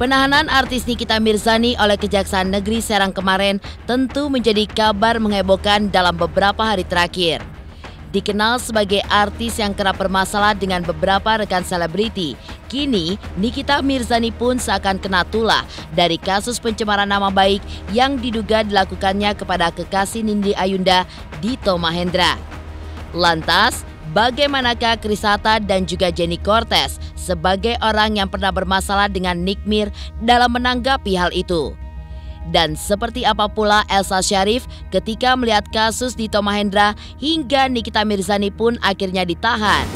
Penahanan artis Nikita Mirzani oleh Kejaksaan Negeri Serang kemarin tentu menjadi kabar menghebohkan dalam beberapa hari terakhir. Dikenal sebagai artis yang kerap bermasalah dengan beberapa rekan selebriti, kini Nikita Mirzani pun seakan kena tulah dari kasus pencemaran nama baik yang diduga dilakukannya kepada kekasih Nindi Ayunda, Dito Mahendra. Lantas, bagaimanakah Chris Hatta dan juga Jenny Cortez sebagai orang yang pernah bermasalah dengan Nick Mir dalam menanggapi hal itu? Dan seperti apa pula Elsa Sharif ketika melihat kasus Dito Mahendra hingga Nikita Mirzani pun akhirnya ditahan?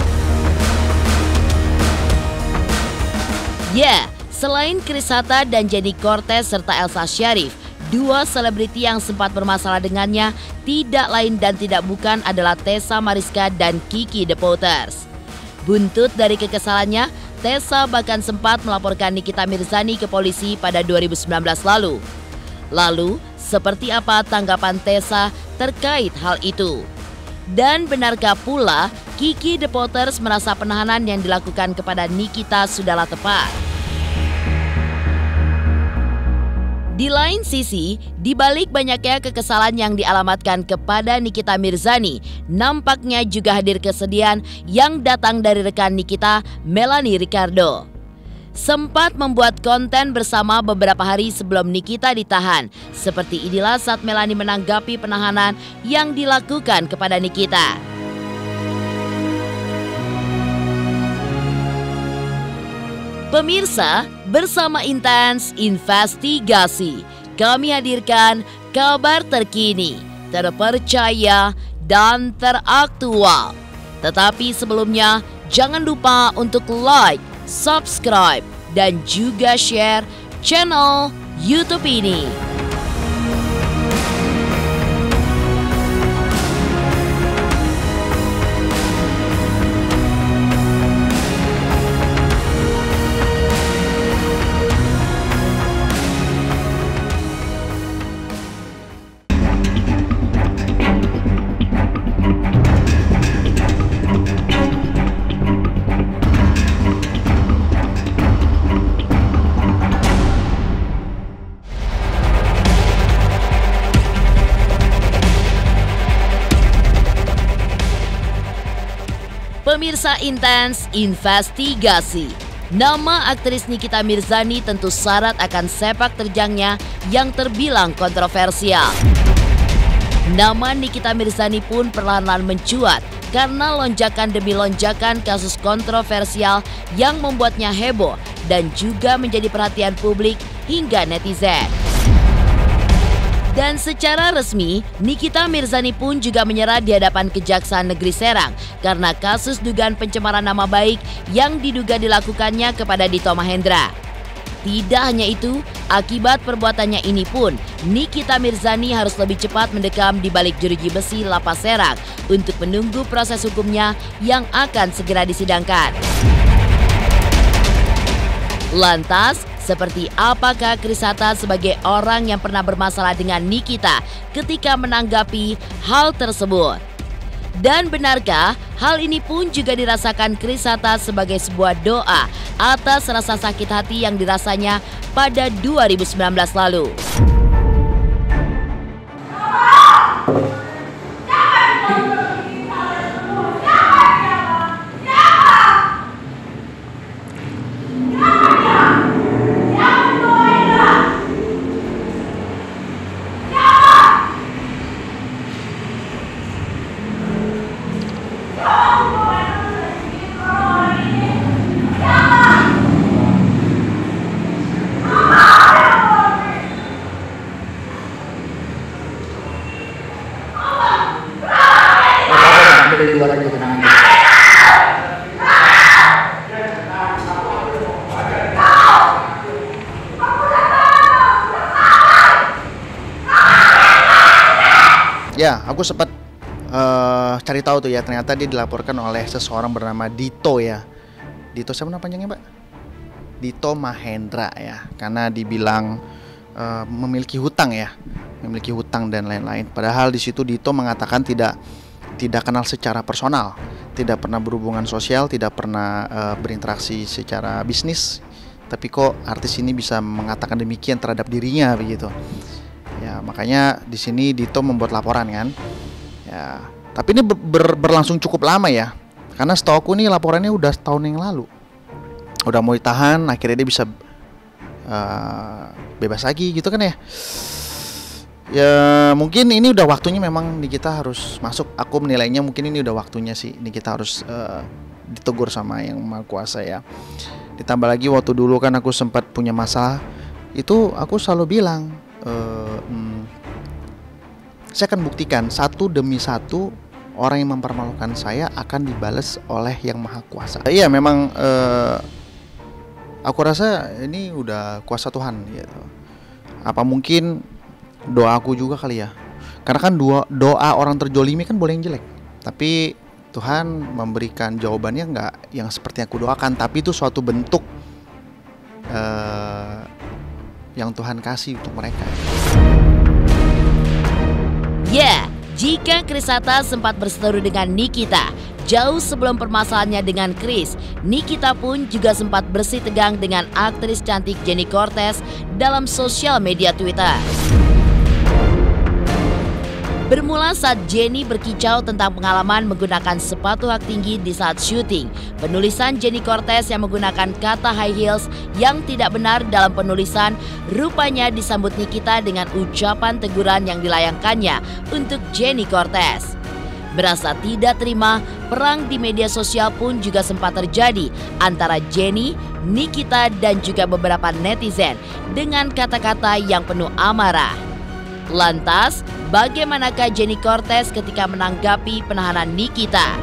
Selain Chris Hatta dan Jenny Cortez serta Elsa Sharif, dua selebriti yang sempat bermasalah dengannya tidak lain dan tidak bukan adalah Tessa Mariska dan Kiki The Potters. Buntut dari kekesalannya, Tessa bahkan sempat melaporkan Nikita Mirzani ke polisi pada 2019 lalu. Lalu, seperti apa tanggapan Tessa terkait hal itu? Dan benarkah pula Kiki The Potters merasa penahanan yang dilakukan kepada Nikita sudahlah tepat? Di lain sisi, di balik banyaknya kekesalan yang dialamatkan kepada Nikita Mirzani, nampaknya juga hadir kesedihan yang datang dari rekan Nikita, Melanie Ricardo. Sempat membuat konten bersama beberapa hari sebelum Nikita ditahan. Seperti inilah saat Melanie menanggapi penahanan yang dilakukan kepada Nikita. Pemirsa, bersama Intens Investigasi, kami hadirkan kabar terkini, terpercaya, dan teraktual. Tetapi sebelumnya, jangan lupa untuk like, subscribe, dan juga share channel YouTube ini. Pemirsa Intens Investigasi, nama aktris Nikita Mirzani tentu syarat akan sepak terjangnya yang terbilang kontroversial. Nama Nikita Mirzani pun perlahan-lahan mencuat karena lonjakan demi lonjakan kasus kontroversial yang membuatnya heboh dan juga menjadi perhatian publik hingga netizen. Dan secara resmi, Nikita Mirzani pun juga menyerah di hadapan Kejaksaan Negeri Serang karena kasus dugaan pencemaran nama baik yang diduga dilakukannya kepada Dito Mahendra. Tidak hanya itu, akibat perbuatannya ini pun, Nikita Mirzani harus lebih cepat mendekam di balik jeruji besi Lapas Serang untuk menunggu proses hukumnya yang akan segera disidangkan. Lantas, seperti apakah Chris Hatta sebagai orang yang pernah bermasalah dengan Nikita ketika menanggapi hal tersebut? Dan benarkah hal ini pun juga dirasakan Chris Hatta sebagai sebuah doa atas rasa sakit hati yang dirasanya pada 2019 lalu? Ya, aku sempat cari tahu tuh ya, ternyata dia dilaporkan oleh seseorang bernama Dito ya. Dito siapa nama panjangnya, Mbak? Dito Mahendra ya, karena dibilang memiliki hutang ya, memiliki hutang dan lain-lain. Padahal di situ Dito mengatakan tidak kenal secara personal, tidak pernah berhubungan sosial, tidak pernah berinteraksi secara bisnis, tapi kok artis ini bisa mengatakan demikian terhadap dirinya begitu. Ya, makanya di sini Dito membuat laporan kan. Ya, tapi ini berlangsung cukup lama ya. Karena setahu aku nih laporannya udah setahun yang lalu. Udah mau ditahan, akhirnya dia bisa bebas lagi gitu kan ya. Ya mungkin ini udah waktunya memang Nikita harus masuk. Aku menilainya mungkin ini udah waktunya sih Nikita harus ditegur sama Yang Maha Kuasa ya. Ditambah lagi waktu dulu kan aku sempat punya masalah, itu aku selalu bilang saya akan buktikan satu demi satu orang yang mempermalukan saya akan dibalas oleh Yang Maha Kuasa. Iya memang aku rasa ini udah kuasa Tuhan gitu. Apa mungkin doa aku juga kali ya, karena kan doa orang terjolimi kan boleh yang jelek, tapi Tuhan memberikan jawabannya nggak yang seperti aku doakan, tapi itu suatu bentuk yang Tuhan kasih untuk mereka. Ya, jika Krisata sempat berseteru dengan Nikita jauh sebelum permasalahannya dengan Kris, Nikita pun juga sempat bersih tegang dengan aktris cantik Jenny Cortez dalam sosial media Twitter. Bermula saat Jenny berkicau tentang pengalaman menggunakan sepatu hak tinggi di saat syuting. Penulisan Jenny Cortez yang menggunakan kata high heels yang tidak benar dalam penulisan rupanya disambut Nikita dengan ucapan teguran yang dilayangkannya untuk Jenny Cortez. Berasa tidak terima, perang di media sosial pun juga sempat terjadi antara Jenny, Nikita, dan juga beberapa netizen dengan kata-kata yang penuh amarah. Lantas, bagaimanakah Jenny Cortez ketika menanggapi penahanan Nikita?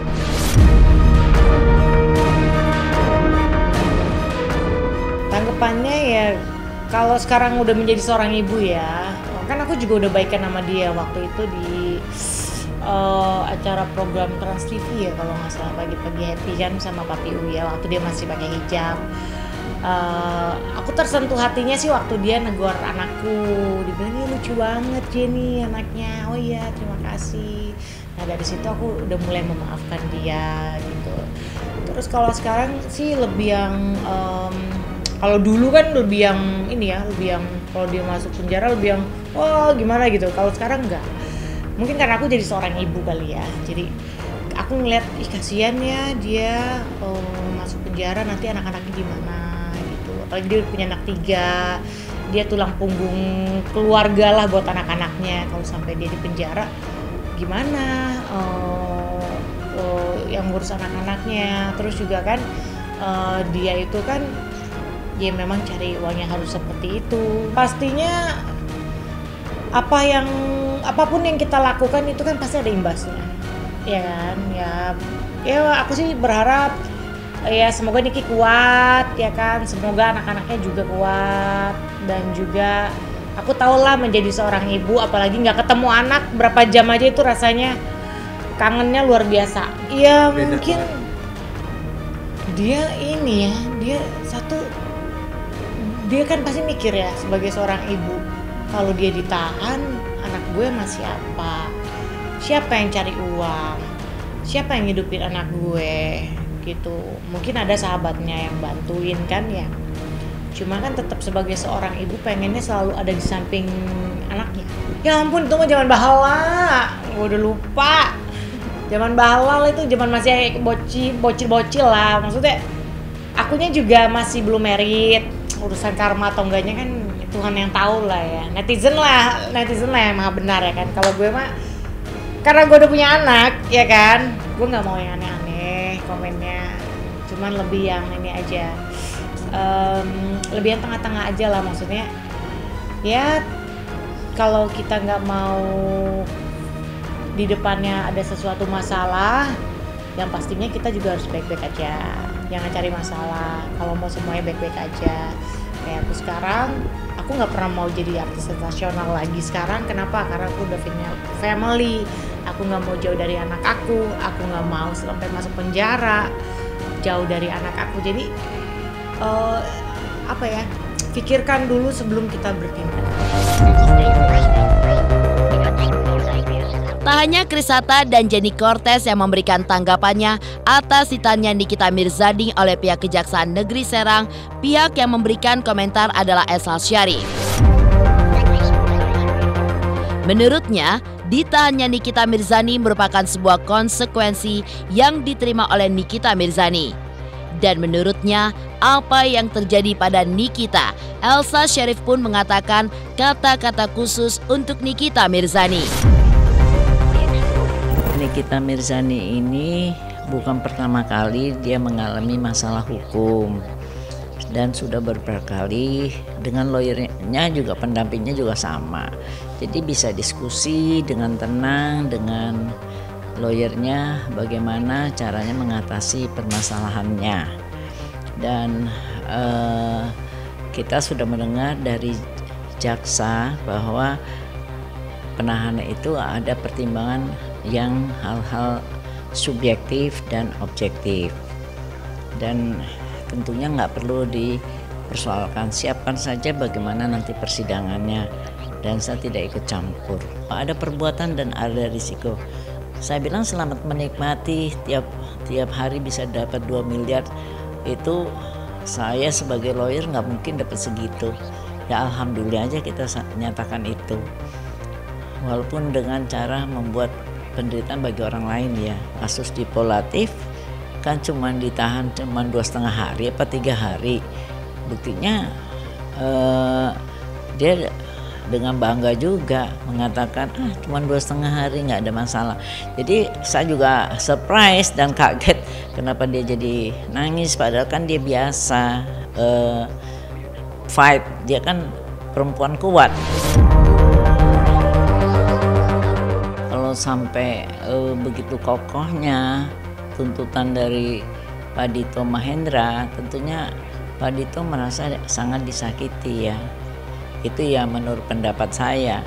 Tanggapannya ya, kalau sekarang udah menjadi seorang ibu ya, kan aku juga udah baikan sama dia waktu itu di acara program Trans TV ya kalau nggak salah, pagi-pagi happy kan sama Papi U ya, waktu dia masih pakai hijab. Aku tersentuh hatinya sih waktu dia negor anakku, dia bilang ini lucu banget Jenny anaknya, oh iya terima kasih. Nah dari situ aku udah mulai memaafkan dia gitu. Terus kalau sekarang sih lebih yang kalau dulu kan lebih yang ini ya, lebih yang kalau dia masuk penjara lebih yang oh gimana gitu. Kalau sekarang enggak, mungkin karena aku jadi seorang ibu kali ya, jadi aku ngeliat ih kasihan ya dia masuk penjara, nanti anak-anaknya gimana. Apalagi dia punya anak 3, dia tulang punggung keluarga lah buat anak-anaknya. Kalau sampai dia di penjara gimana yang ngurus anak-anaknya. Terus juga kan dia itu kan ya memang cari uangnya harus seperti itu. Pastinya apapun yang kita lakukan itu kan pasti ada imbasnya, ya kan. Ya aku sih berharap ya semoga Niki kuat ya kan, semoga anak-anaknya juga kuat, dan juga aku tahu lah menjadi seorang ibu apalagi nggak ketemu anak berapa jam aja itu rasanya kangennya luar biasa. Ya mungkin dia ini ya, dia kan pasti mikir ya sebagai seorang ibu, kalau dia ditahan anak gue masih siapa yang cari uang, siapa yang hidupin anak gue gitu. Mungkin ada sahabatnya yang bantuin kan ya, cuma kan tetap sebagai seorang ibu pengennya selalu ada di samping anaknya. Ya ampun, itu mah zaman bahala, gue udah lupa. Zaman bahala itu zaman masih bocil lah, maksudnya akunya juga masih belum merit. Urusan karma atau enggaknya kan Tuhan yang tahu lah ya, netizen lah yang maha benar ya kan. Kalau gue mah karena gue udah punya anak ya kan, gue nggak mau yang aneh-aneh komennya, cuman lebih yang ini aja, lebih yang tengah-tengah aja lah. Maksudnya ya kalau kita nggak mau di depannya ada sesuatu masalah, yang pastinya kita juga harus baik-baik aja, jangan cari masalah. Kalau mau semuanya baik-baik aja. Kayak aku sekarang, aku nggak pernah mau jadi artis sensasional lagi sekarang. Kenapa? Karena aku udah family. Aku nggak mau jauh dari anak aku nggak mau sampai masuk penjara jauh dari anak aku. Jadi pikirkan dulu sebelum kita bertindak. Tak hanya Krisata dan Jenny Cortez yang memberikan tanggapannya atas ditahannya Nikita Mirzani oleh pihak Kejaksaan Negeri Serang, pihak yang memberikan komentar adalah Elsa Syarif. Menurutnya, ditahannya Nikita Mirzani merupakan sebuah konsekuensi yang diterima oleh Nikita Mirzani. Dan menurutnya, apa yang terjadi pada Nikita, Elsa Syarif pun mengatakan kata-kata khusus untuk Nikita Mirzani. Nikita Mirzani ini bukan pertama kali dia mengalami masalah hukum dan sudah beberapa kali dengan lawyernya juga, pendampingnya juga sama. Jadi bisa diskusi dengan tenang dengan lawyernya bagaimana caranya mengatasi permasalahannya. Dan kita sudah mendengar dari jaksa bahwa penahanan itu ada pertimbangan yang hal-hal subjektif dan objektif, dan tentunya nggak perlu dipersoalkan. Siapkan saja bagaimana nanti persidangannya, dan saya tidak ikut campur. Ada perbuatan dan ada risiko. Saya bilang selamat menikmati, tiap hari bisa dapat 2 miliar. Itu saya sebagai lawyer nggak mungkin dapat segitu. Ya alhamdulillah aja kita nyatakan itu. Walaupun dengan cara membuat penderitaan bagi orang lain ya. Kasus Dipolatif kan cuma ditahan cuma 2,5 hari apa 3 hari. Buktinya dia dengan bangga juga mengatakan cuma 2,5 hari nggak ada masalah. Jadi saya juga surprise dan kaget kenapa dia jadi nangis, padahal kan dia biasa fight, dia kan perempuan kuat. Sampai begitu kokohnya tuntutan dari Pak Dito Mahendra, tentunya Pak Dito merasa sangat disakiti ya. Itu ya menurut pendapat saya.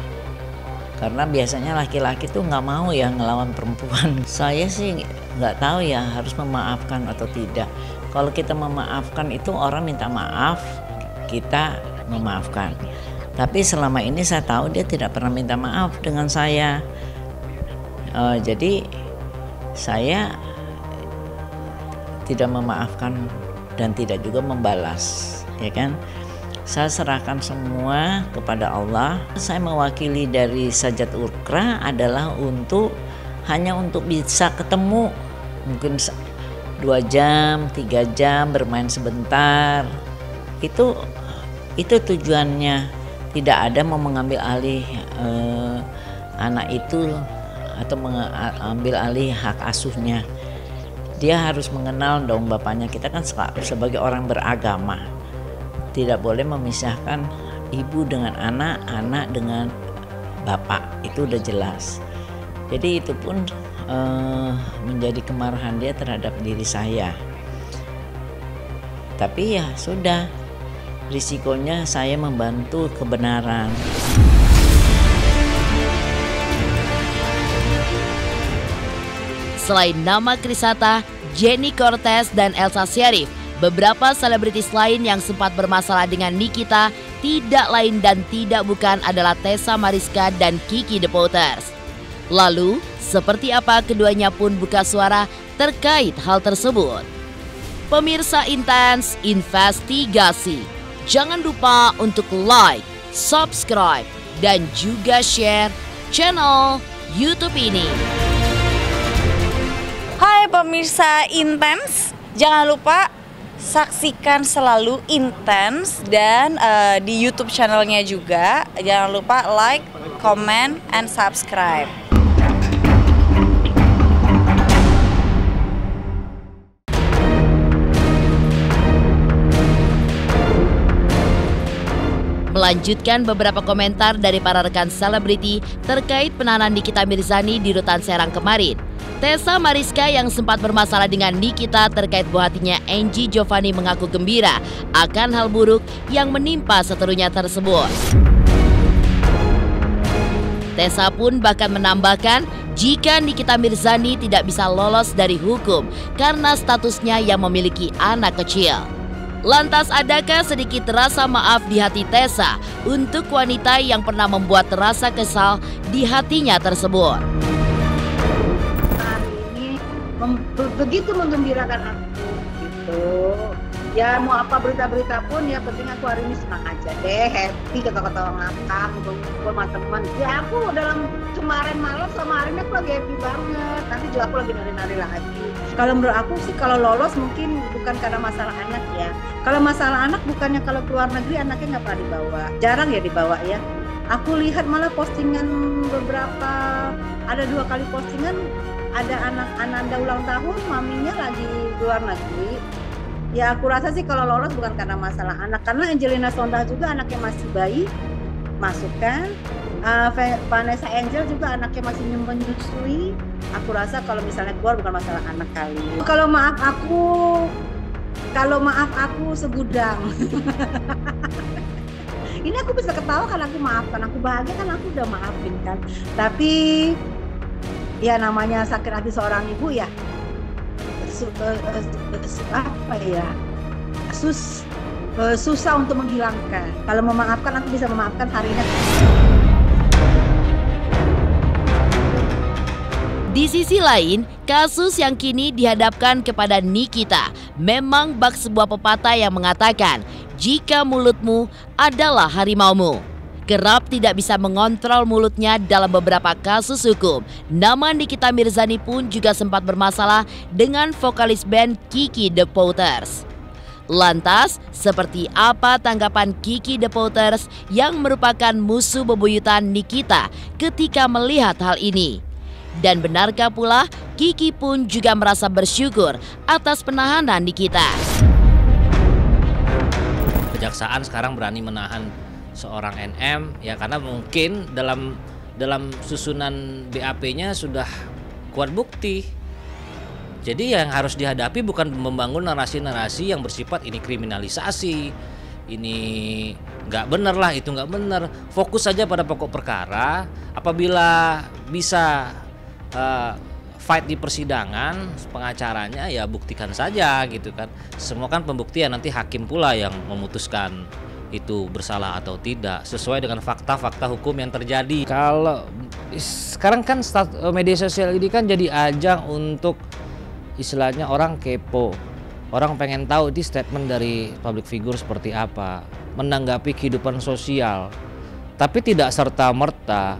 Karena biasanya laki-laki tuh nggak mau ya ngelawan perempuan. Saya sih nggak tahu ya harus memaafkan atau tidak. Kalau kita memaafkan itu orang minta maaf, kita memaafkan. Tapi selama ini saya tahu dia tidak pernah minta maaf dengan saya. Jadi saya tidak memaafkan dan tidak juga membalas, ya kan? Saya serahkan semua kepada Allah. Saya mewakili dari Sajat Urkra adalah hanya untuk bisa ketemu, mungkin 2 jam, 3 jam bermain sebentar. Itu tujuannya. Tidak ada mau mengambil alih anak itu atau mengambil alih hak asuhnya. Dia harus mengenal dong bapaknya. Kita kan sebagai orang beragama tidak boleh memisahkan ibu dengan anak, anak dengan bapak. Itu udah jelas. Jadi itu pun menjadi kemarahan dia terhadap diri saya. Tapi ya sudah, risikonya saya membantu kebenaran. Selain nama Krisata, Jenny Cortez, dan Elsa Syarif, beberapa selebritis lain yang sempat bermasalah dengan Nikita tidak lain dan tidak bukan adalah Tessa Mariska dan Kiki The Potters. Lalu, seperti apa keduanya pun buka suara terkait hal tersebut? Pemirsa Intens Investigasi, jangan lupa untuk like, subscribe, dan juga share channel YouTube ini. Hai pemirsa Intens, jangan lupa saksikan selalu Intens dan di YouTube channelnya juga. Jangan lupa like, comment, and subscribe. Melanjutkan beberapa komentar dari para rekan selebriti terkait penahanan Nikita Mirzani di Rutan Serang kemarin. Tessa Mariska yang sempat bermasalah dengan Nikita terkait buah hatinya Angie Giovanni mengaku gembira akan hal buruk yang menimpa seterunya tersebut. Tessa pun bahkan menambahkan jika Nikita Mirzani tidak bisa lolos dari hukum karena statusnya yang memiliki anak kecil. Lantas adakah sedikit rasa maaf di hati Tessa untuk wanita yang pernah membuat rasa kesal di hatinya tersebut? begitu menggembirakan aku gitu. Ya mau apa berita-berita pun ya penting aku hari ini senang aja deh, happy, ketawa-ketawa ngakak, ngumpul sama teman. Ya aku dalam kemarin malam sama hari ini aku lagi happy banget. Nanti juga aku lagi nari-nari lagi. Kalau menurut aku sih kalau lolos mungkin bukan karena masalah anak ya. Kalau masalah anak bukannya kalau keluar negeri anaknya nggak pernah dibawa. Jarang ya dibawa ya. Aku lihat malah postingan beberapa, ada 2 kali postingan ada anak Ananda ulang tahun, maminya lagi luar negeri. Ya aku rasa sih kalau lolos bukan karena masalah anak, karena Angelina Sondakh juga anaknya masih bayi, masukkan. Vanessa Angel juga anaknya masih menyusui. Aku rasa kalau misalnya keluar bukan masalah anak kali. Kalau maaf aku segudang. Ini aku bisa ketawa kan aku maafkan, aku bahagia kan aku udah maafin kan. Tapi ya namanya sakit hati seorang ibu ya. Susah untuk menghilangkan. Kalau memaafkan aku bisa memaafkan hari ini. Di sisi lain, kasus yang kini dihadapkan kepada Nikita memang bak sebuah pepatah yang mengatakan jika mulutmu adalah harimaumu. Kerap tidak bisa mengontrol mulutnya dalam beberapa kasus hukum. Nama Nikita Mirzani pun juga sempat bermasalah dengan vokalis band Kiki The Potters. Lantas, seperti apa tanggapan Kiki The Potters yang merupakan musuh bebuyutan Nikita ketika melihat hal ini? Dan benarkah pula Kiki pun juga merasa bersyukur atas penahanan Nikita? Kejaksaan sekarang berani menahan seorang NM ya karena mungkin dalam susunan BAP-nya sudah kuat bukti. Jadi yang harus dihadapi bukan membangun narasi-narasi yang bersifat ini kriminalisasi, ini nggak benar lah, itu nggak benar. Fokus saja pada pokok perkara. Apabila bisa fight di persidangan, pengacaranya ya buktikan saja gitu kan. Semua kan pembuktian, nanti hakim pula yang memutuskan itu bersalah atau tidak sesuai dengan fakta-fakta hukum yang terjadi. Kalau sekarang kan media sosial ini kan jadi ajang untuk istilahnya orang kepo, orang pengen tahu di statement dari public figure seperti apa, menanggapi kehidupan sosial, tapi tidak serta-merta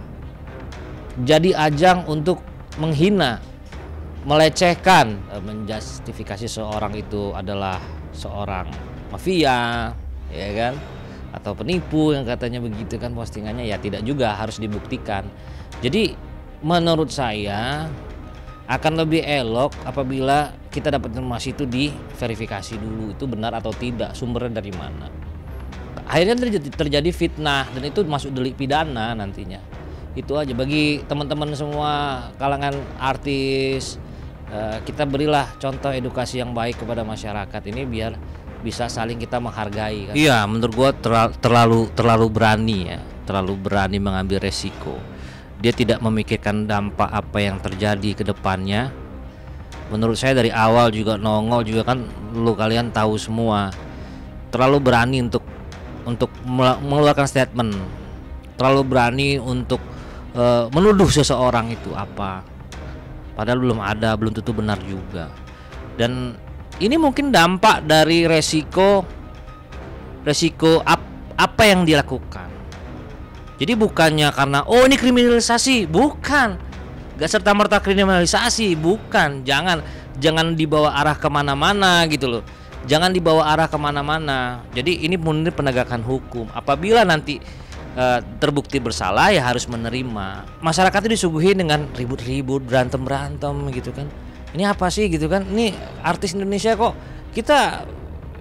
jadi ajang untuk menghina, melecehkan, menjustifikasi seorang itu adalah seorang mafia, ya kan? Atau penipu yang katanya begitu kan postingannya, ya tidak juga, harus dibuktikan. Jadi menurut saya akan lebih elok apabila kita dapat informasi itu diverifikasi dulu itu benar atau tidak, sumbernya dari mana. Akhirnya terjadi fitnah dan itu masuk delik pidana nantinya. Itu aja bagi teman-teman semua kalangan artis, kita berilah contoh edukasi yang baik kepada masyarakat ini biar bisa saling kita menghargai kan? Iya, menurut gua terlalu berani ya, terlalu berani mengambil resiko. Dia tidak memikirkan dampak apa yang terjadi ke depannya. Menurut saya dari awal juga nongol juga kan, kalian tahu semua. Terlalu berani untuk mengeluarkan statement. Terlalu berani untuk menuduh seseorang itu apa. Padahal belum tentu benar juga. Dan ini mungkin dampak dari resiko apa yang dilakukan. Jadi bukannya karena ini kriminalisasi, bukan. Gak serta-merta kriminalisasi, bukan. Jangan dibawa arah kemana-mana gitu loh. Jangan dibawa arah kemana-mana. Jadi ini murni penegakan hukum. Apabila nanti terbukti bersalah ya harus menerima. Masyarakat itu disuguhi dengan ribut-ribut, berantem gitu kan. Ini apa sih gitu kan? Ini artis Indonesia kok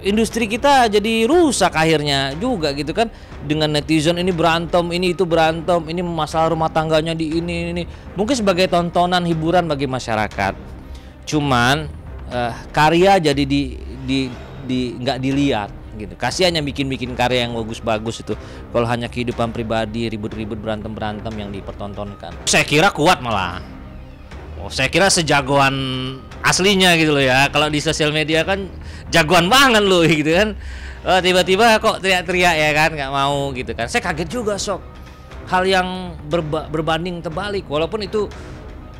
industri kita jadi rusak akhirnya juga gitu kan, dengan netizen ini berantem, ini itu berantem, ini masalah rumah tangganya di ini. Mungkin sebagai tontonan hiburan bagi masyarakat. Cuman karya jadi nggak dilihat gitu. Kasihan yang bikin karya yang bagus-bagus itu kalau hanya kehidupan pribadi, ribut-ribut, berantem yang dipertontonkan. Saya kira kuat malah. Saya kira sejagoan aslinya gitu loh ya. Kalau di sosial media kan jagoan banget loh gitu kan. Tiba-tiba kok teriak-teriak ya kan, nggak mau gitu kan. Saya kaget juga, Sok. Hal yang berbanding terbalik, walaupun itu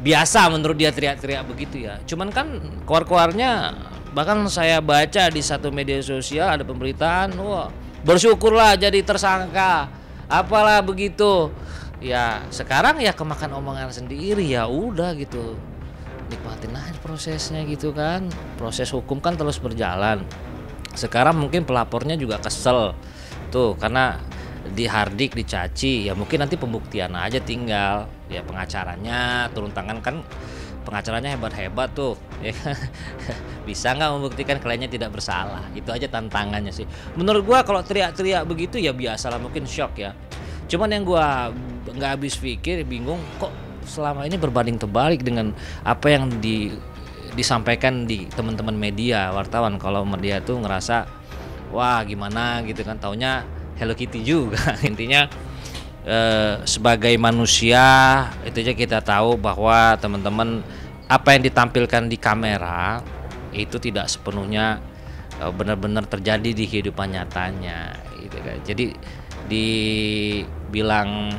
biasa menurut dia teriak-teriak begitu ya. Cuman kan keluar-keluarnya, bahkan saya baca di satu media sosial ada pemberitaan, wah bersyukurlah jadi tersangka, apalah begitu. Ya sekarang ya kemakan omongan sendiri, ya udah gitu, nikmatin aja prosesnya gitu kan. Proses hukum kan terus berjalan. Sekarang mungkin pelapornya juga kesel tuh karena dihardik, dicaci, ya mungkin nanti pembuktian aja tinggal ya, pengacaranya turun tangan kan, pengacaranya hebat-hebat tuh ya. Bisa nggak membuktikan kliennya tidak bersalah, itu aja tantangannya sih menurut gua. Kalau teriak-teriak begitu ya biasalah, mungkin shock ya. Cuman yang gua nggak habis pikir, bingung kok selama ini berbanding terbalik dengan apa yang disampaikan di teman-teman media, wartawan. Kalau media tuh ngerasa wah gimana gitu kan, taunya Hello Kitty juga. Intinya sebagai manusia itu aja kita tahu bahwa teman-teman apa yang ditampilkan di kamera itu tidak sepenuhnya benar-benar terjadi di kehidupan nyatanya gitu kan. Jadi dibilang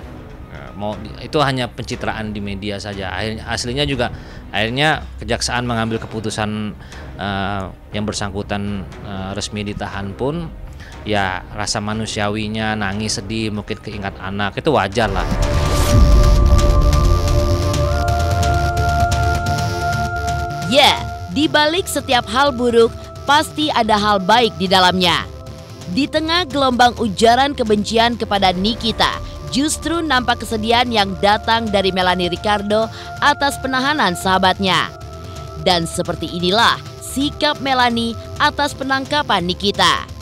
itu hanya pencitraan di media saja. Aslinya juga akhirnya kejaksaan mengambil keputusan yang bersangkutan resmi ditahan pun ya rasa manusiawinya, nangis, sedih, mungkin keingat anak, itu wajar lah. Ya, di balik setiap hal buruk pasti ada hal baik di dalamnya. Di tengah gelombang ujaran kebencian kepada Nikita, justru nampak kesedihan yang datang dari Melanie Ricardo atas penahanan sahabatnya. Dan seperti inilah sikap Melanie atas penangkapan Nikita.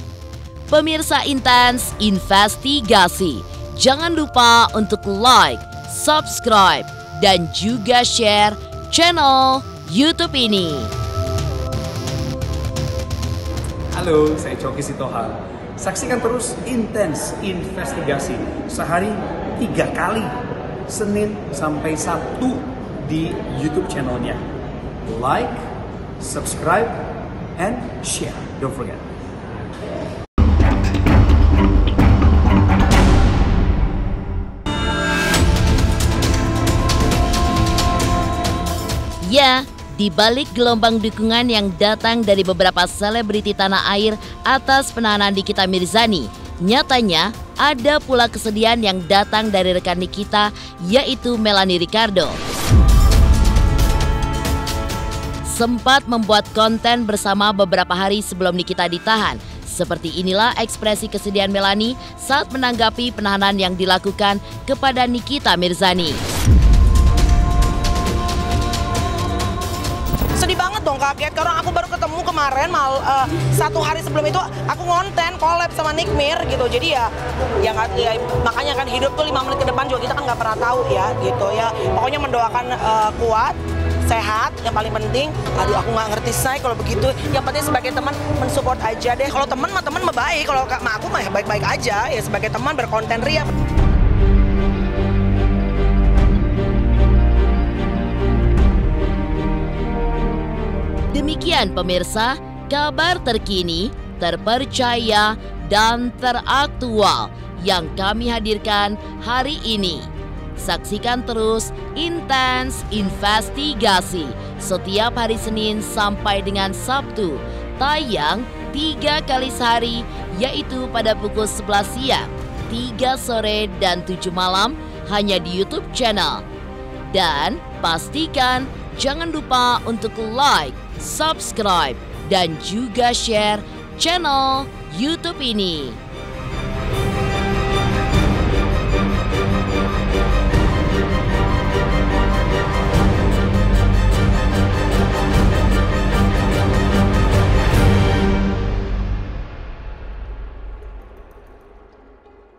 Pemirsa Intens Investigasi, jangan lupa untuk like, subscribe, dan juga share channel YouTube ini. Halo, saya Coki Sitohang. Saksikan terus Intens Investigasi sehari 3 kali, Senin sampai Sabtu di YouTube channelnya. Like, subscribe, and share. Don't forget. Ya, di balik gelombang dukungan yang datang dari beberapa selebriti tanah air atas penahanan Nikita Mirzani, nyatanya ada pula kesedihan yang datang dari rekan Nikita, yaitu Melanie Ricardo. Sempat membuat konten bersama beberapa hari sebelum Nikita ditahan. Seperti inilah ekspresi kesedihan Melanie saat menanggapi penahanan yang dilakukan kepada Nikita Mirzani. Sedih banget dong, kaget karena aku baru ketemu kemarin 1 hari sebelum itu aku ngonten collab sama Nick Mir gitu. Jadi ya makanya kan hidup tuh 5 menit ke depan juga kita kan nggak pernah tahu ya gitu ya. Pokoknya mendoakan kuat, sehat yang paling penting. Aduh aku nggak ngerti say kalau begitu. Yang penting sebagai teman mensupport aja deh. Kalau teman mah baik, kalau aku mah baik-baik aja ya, sebagai teman berkonten ria. Demikian pemirsa, kabar terkini, terpercaya, dan teraktual yang kami hadirkan hari ini. Saksikan terus Intens Investigasi setiap hari Senin sampai dengan Sabtu, tayang 3 kali sehari, yaitu pada pukul 11 siang, 3 sore, dan 7 malam hanya di YouTube channel. Dan pastikan jangan lupa untuk like, subscribe, dan juga share channel YouTube ini.